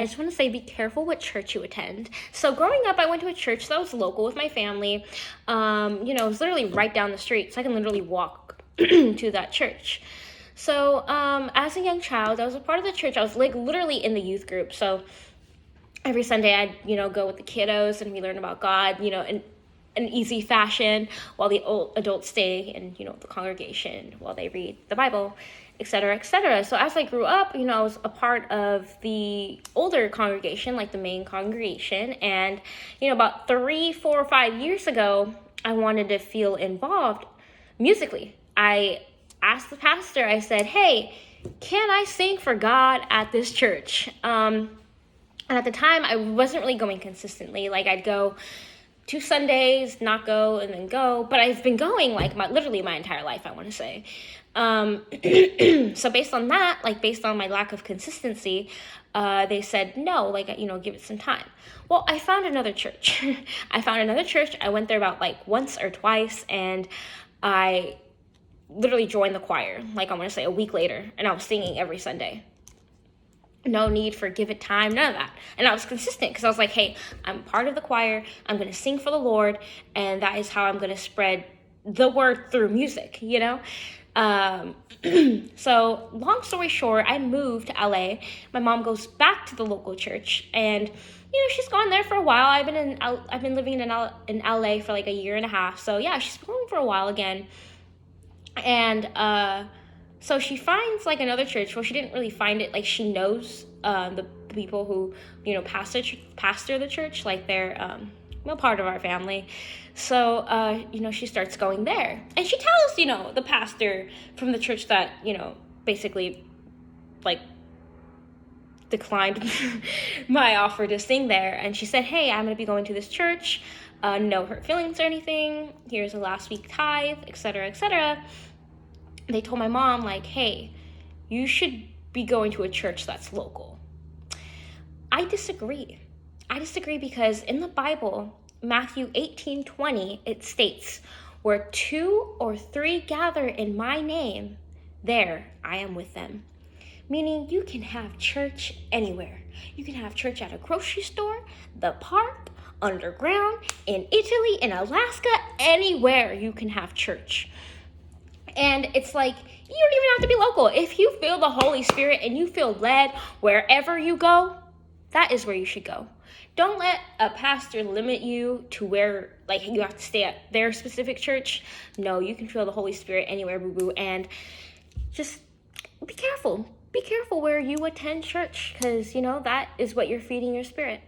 I just want to say be careful what church you attend. So growing up, I went to a church that was local with my family. It was literally right down the street, so I can literally walk to that church. So as a young child, I was a part of the church. I was like literally in the youth group. So every Sunday I'd, go with the kiddos and we learn about God, in an easy fashion, while the old adults stay in, the congregation while they read the Bible, etc., etc. So as I grew up, I was a part of the older congregation, like the main congregation. And, about 3, 4, 5 years ago, I wanted to feel involved musically. I asked the pastor, I said, hey, can I sing for God at this church? And at the time, I wasn't really going consistently. Like, I'd go 2 Sundays, not go, and then go. But I've been going, literally my entire life, I want to say. So based on that, based on my lack of consistency, they said, no, give it some time. Well, I found another church. I went there about, once or twice, and I literally joined the choir, I want to say a week later, and I was singing every Sunday. No need for give it time, none of that. And I was consistent because I was like, hey, I'm part of the choir. I'm going to sing for the Lord. And that is how I'm going to spread the word through music, So long story short, I moved to LA. My mom goes back to the local church and, she's gone there for a while. I've been living in LA for a year and a half. So yeah, she's been home for a while again. And, so she finds another church. Well, she didn't really find it. She knows the people who, pastor the church. They're part of our family. So, she starts going there. And she tells, the pastor from the church that, basically, declined my offer to sing there. And she said, hey, I'm going to be going to this church. No hurt feelings or anything. Here's a last week tithe, etc., etc. They told my mom, hey, you should be going to a church that's local. I disagree. Because in the Bible, Matthew 18:20, it states, where 2 or 3 gather in my name, there I am with them. Meaning you can have church anywhere. You can have church at a grocery store, the park, underground, in Italy, in Alaska, anywhere you can have church. And it's you don't even have to be local. If you feel the Holy Spirit and you feel led wherever you go, that is where you should go. Don't let a pastor limit you to where, you have to stay at their specific church. No, you can feel the Holy Spirit anywhere, boo-boo. And just be careful. Be careful where you attend church because, that is what you're feeding your spirit.